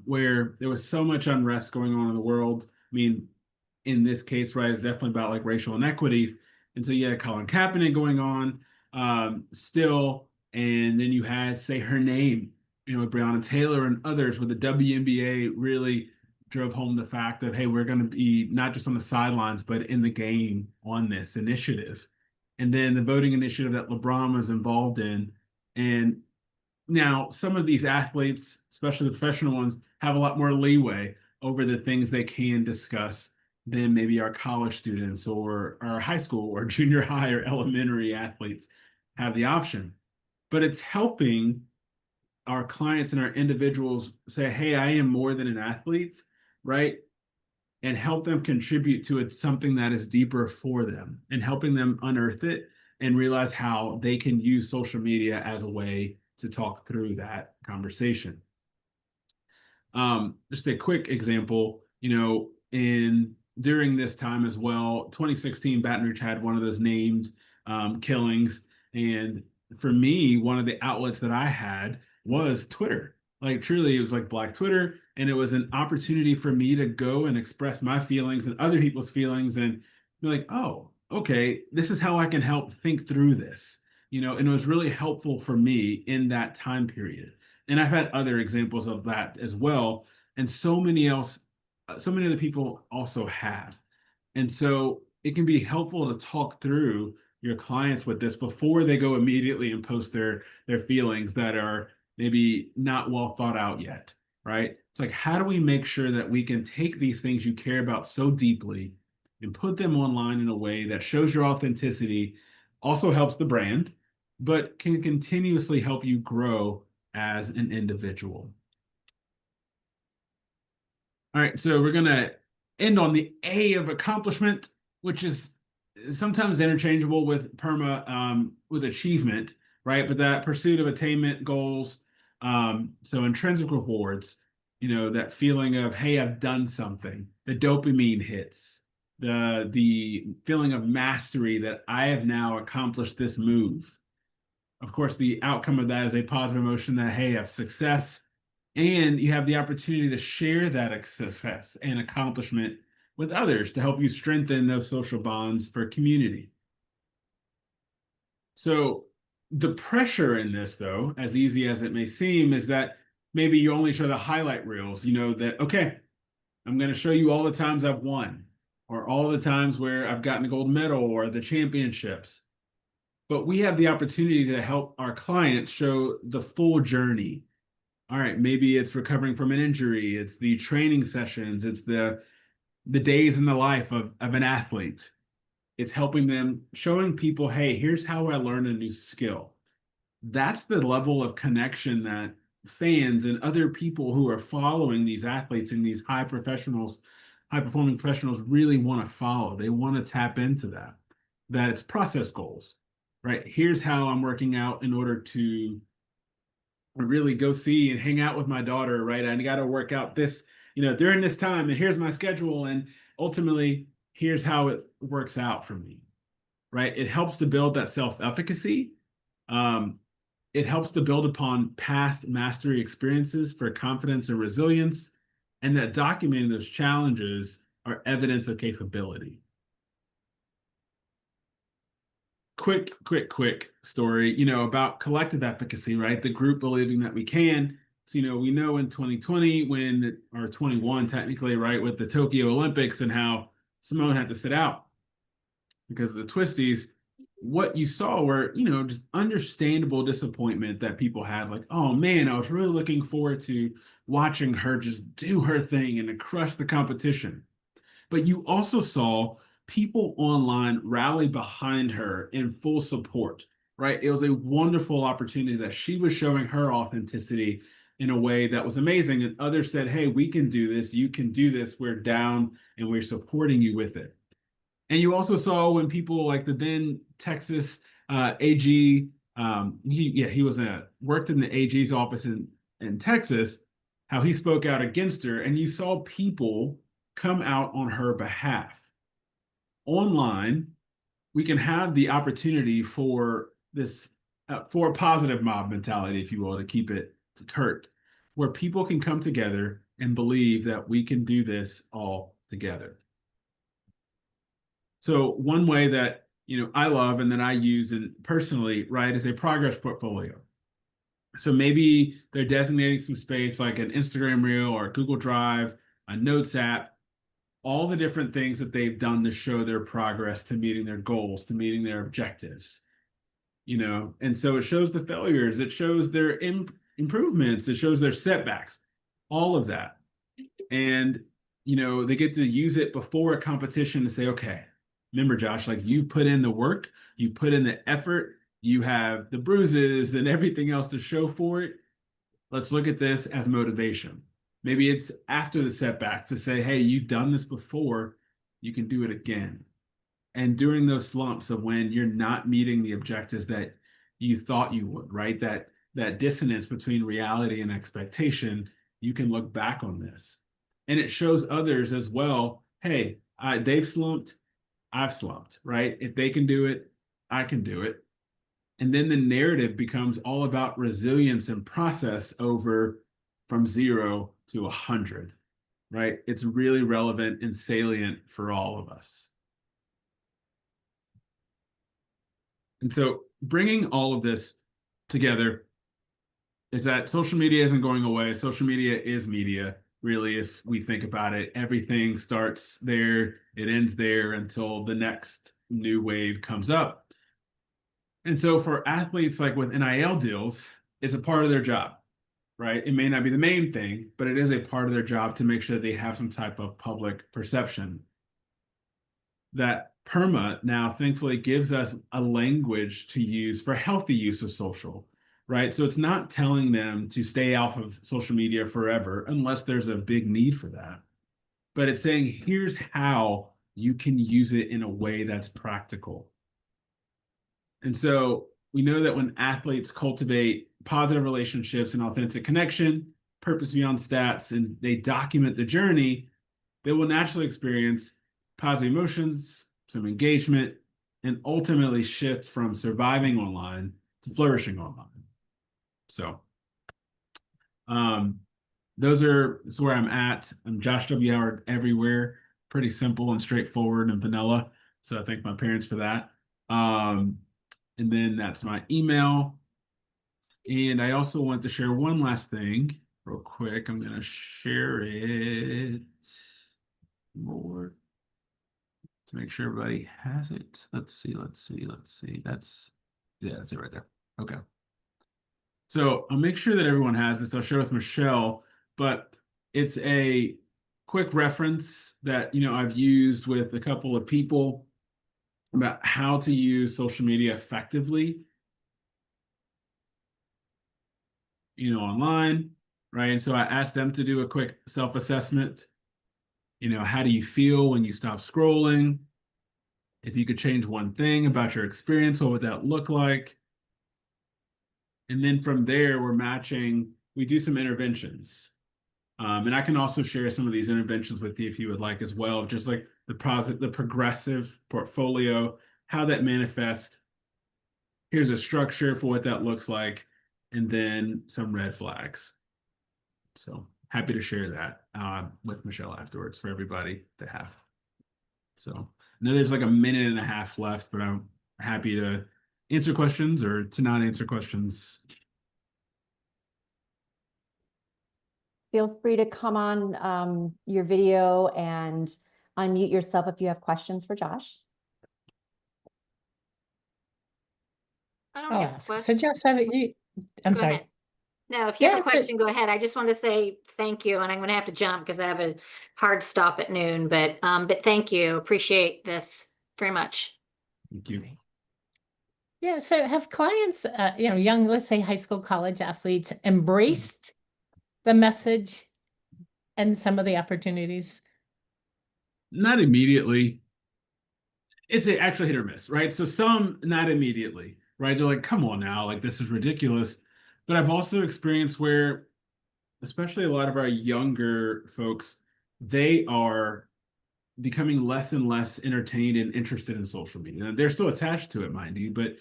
where there was so much unrest going on in the world. I mean, in this case, right, it's definitely about like racial inequities. And so you had Colin Kaepernick going on still, and then you had, say, her name, with Breonna Taylor and others, where the WNBA really drove home the fact of, hey, we're going to be not just on the sidelines, but in the game on this initiative. And then the voting initiative that LeBron was involved in. And now some of these athletes, especially the professional ones, have a lot more leeway over the things they can discuss than maybe our college students or our high school or junior high or elementary athletes have the option. But it's helping our clients and our individuals say, hey, I am more than an athlete, right? And help them contribute to it, something that is deeper for them, and helping them unearth it and realize how they can use social media as a way to talk through that conversation. Just a quick example, during this time as well, 2016, Baton Rouge had one of those named killings. And for me, one of the outlets that I had was Twitter. Like, truly, it was like Black Twitter. And it was an opportunity for me to go and express my feelings and other people's feelings and be like, oh, okay, this is how I can help think through this. And it was really helpful for me in that time period. And I've had other examples of that as well. And so many other people also have. And so it can be helpful to talk through your clients with this before they go immediately and post their feelings that are maybe not well thought out yet, right? It's like, how do we make sure that we can take these things you care about so deeply and put them online in a way that shows your authenticity, also helps the brand, but can continuously help you grow as an individual. All right, so we're going to end on the A of accomplishment, which is sometimes interchangeable with with achievement, right? But that pursuit of attainment goals, so intrinsic rewards, that feeling of, hey, I've done something, the dopamine hits, the feeling of mastery that I have now accomplished this move. Of course, the outcome of that is a positive emotion that, hey, I have success, and you have the opportunity to share that success and accomplishment with others to help you strengthen those social bonds for community. So the pressure in this, though, as easy as it may seem, is that maybe you only show the highlight reels, that, okay, I'm going to show you all the times I've won, or all the times where I've gotten the gold medal or the championships. But we have the opportunity to help our clients show the full journey. All right, maybe it's recovering from an injury, it's the training sessions, it's the days in the life of an athlete. It's helping them, showing people, hey, here's how I learned a new skill. That's the level of connection that fans and other people who are following these athletes and these high performing professionals really want to follow. They want to tap into that it's process goals, right? Here's how I'm working out in order to really go see and hang out with my daughter, right? I got to work out this, during this time, and here's my schedule. And ultimately, here's how it works out for me, right? It helps to build that self-efficacy. it helps to build upon past mastery experiences for confidence and resilience, and that documenting those challenges are evidence of capability. Quick story, about collective efficacy, right? The group believing that we can. So, we know in 2020 or 21 technically, right, with the Tokyo Olympics and how Simone had to sit out because of the twisties, what you saw were, just understandable disappointment that people had. Like, oh man, I was really looking forward to watching her just do her thing and to crush the competition. But you also saw people online rally behind her in full support, right? It was a wonderful opportunity that she was showing her authenticity in a way that was amazing. And others said, hey, we can do this. You can do this. We're down and we're supporting you with it. And you also saw when people like the then Texas AG, he was worked in the AG's office in Texas, how he spoke out against her. And you saw people come out on her behalf. Online, we can have the opportunity for this, for a positive mob mentality, if you will, to keep it curt, where people can come together and believe that we can do this all together. So one way that, I love and that I use and personally, right, is a progress portfolio. So maybe they're designating some space like an Instagram reel or a Google Drive, a Notes app, all the different things that they've done to show their progress to meeting their goals, to meeting their objectives, and so it shows the failures, it shows their improvements, it shows their setbacks, all of that. And, they get to use it before a competition to say, okay, remember, Josh, like you put in the work, you put in the effort, you have the bruises and everything else to show for it. Let's look at this as motivation. Maybe it's after the setbacks to say, hey, you've done this before, you can do it again. And during those slumps of when you're not meeting the objectives that you thought you would, right? That dissonance between reality and expectation, you can look back on this. And it shows others as well, hey, they've slumped, I've slumped, right? If they can do it, I can do it. And then the narrative becomes all about resilience and process over from 0 to 100, right? It's really relevant and salient for all of us. And so bringing all of this together is that social media isn't going away. Social media is media, really, if we think about it. Everything starts there, it ends there until the next new wave comes up. And so for athletes, like with NIL deals, it's a part of their job, right? It may not be the main thing, but it is a part of their job to make sure they have some type of public perception. That PERMA now thankfully gives us a language to use for healthy use of social, right? So it's not telling them to stay off of social media forever unless there's a big need for that. But it's saying, here's how you can use it in a way that's practical. And so we know that when athletes cultivate positive relationships and authentic connection, purpose beyond stats, and they document the journey, they will naturally experience positive emotions, some engagement, and ultimately shift from surviving online to flourishing online. So that's where I'm at. I'm Josh W. Howard everywhere. Pretty simple and straightforward and vanilla. So I thank my parents for that. And then that's my email. And I also want to share one last thing real quick. I'm going to share it more to make sure everybody has it. Let's see. That's it right there. Okay. So I'll make sure that everyone has this. I'll share with Michelle, but it's a quick reference that, I've used with a couple of people about how to use social media effectively, online, right? And so I asked them to do a quick self-assessment. How do you feel when you stop scrolling? If you could change one thing about your experience, what would that look like? And then from there, we do some interventions. And I can also share some of these interventions with you if you would like as well, just like the progressive portfolio, how that manifests. Here's a structure for what that looks like. and then some red flags. So happy to share that with Michelle afterwards for everybody to have. So I know there's like a minute and a half left, but I'm happy to answer questions or to not answer questions. Feel free to come on your video and unmute yourself if you have questions for Josh. I don't I'll have a ask. question. So Josh, I'm Go sorry. ahead. No, if you have Yeah, a so- question, go ahead. I just want to say thank you, and I'm going to have to jump because I have a hard stop at noon. But thank you. Appreciate this very much. Thank you. Yeah, so have clients, young, let's say high school, college athletes embraced the message and some of the opportunities? Not immediately. It's actually hit or miss, right? So some not immediately, right? They're like, come on now, like this is ridiculous. But I've also experienced where, especially a lot of our younger folks, they are becoming less and less entertained and interested in social media. Now, they're still attached to it, mind you, but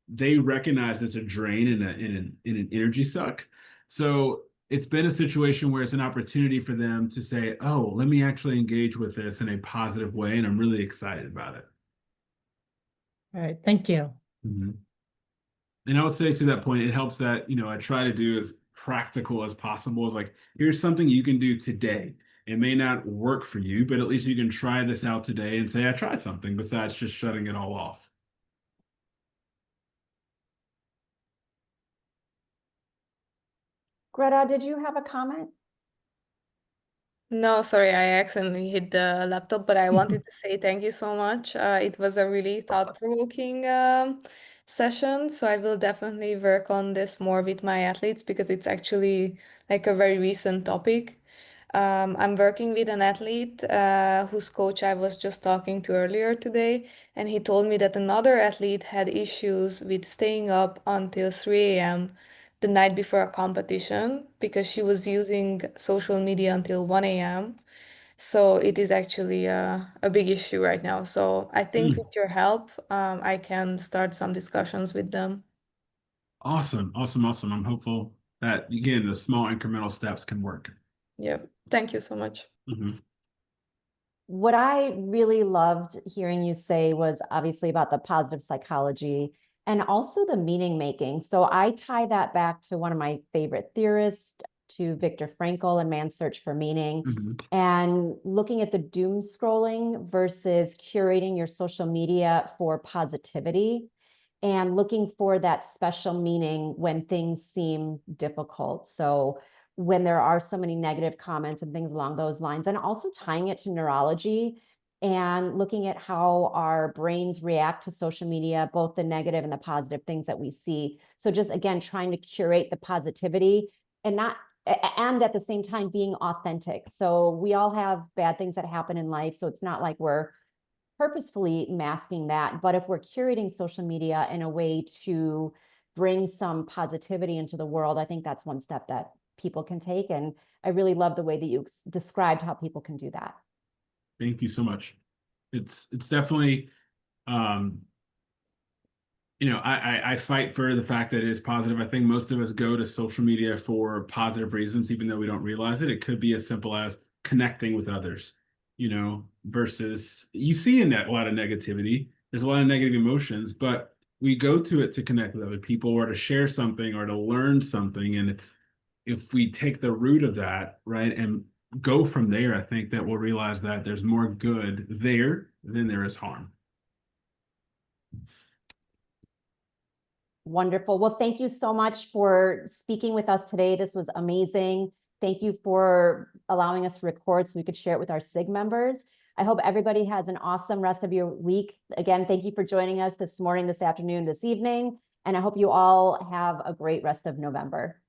they recognize it's a drain and an energy suck. So it's been a situation where it's an opportunity for them to say, oh, let me actually engage with this in a positive way. And I'm really excited about it. All right, thank you. Mm-hmm. And I would say to that point, it helps that, I try to do as practical as possible. It's like, here's something you can do today. It may not work for you, but at least you can try this out today and say, I tried something besides just shutting it all off. Greta, did you have a comment? No, sorry, I accidentally hit the laptop, but I wanted to say thank you so much. It was a really thought-provoking session, so I will definitely work on this more with my athletes because it's actually like a very recent topic. I'm working with an athlete whose coach I was just talking to earlier today, and he told me that another athlete had issues with staying up until 3 a.m. the night before a competition because she was using social media until 1 a.m. So it is actually a big issue right now. So I think with your help, I can start some discussions with them. Awesome. I'm hopeful that, again, the small incremental steps can work. Yeah. Thank you so much. Mm-hmm. What I really loved hearing you say was obviously about the positive psychology and also the meaning making. So I tie that back to one of my favorite theorists, to Viktor Frankl and Man's Search for Meaning, and looking at the doom scrolling versus curating your social media for positivity and looking for that special meaning when things seem difficult. So when there are so many negative comments and things along those lines, and also tying it to neurology and looking at how our brains react to social media, both the negative and the positive things that we see. So just, again, trying to curate the positivity and at the same time being authentic. So we all have bad things that happen in life. So it's not like we're purposefully masking that. But if we're curating social media in a way to bring some positivity into the world, I think that's one step that people can take. And I really love the way that you described how people can do that. Thank you so much. It's definitely, I fight for the fact that it is positive. I think most of us go to social media for positive reasons, even though we don't realize it. It could be as simple as connecting with others, versus you see in that a lot of negativity. There's a lot of negative emotions, but we go to it to connect with other people or to share something or to learn something. And if we take the root of that, right, and go from there, I think that we'll realize that there's more good there than there is harm. Wonderful. Well, thank you so much for speaking with us today. This was amazing. Thank you for allowing us to record so we could share it with our SIG members. I hope everybody has an awesome rest of your week. Again, thank you for joining us this morning, this afternoon, this evening, and I hope you all have a great rest of November.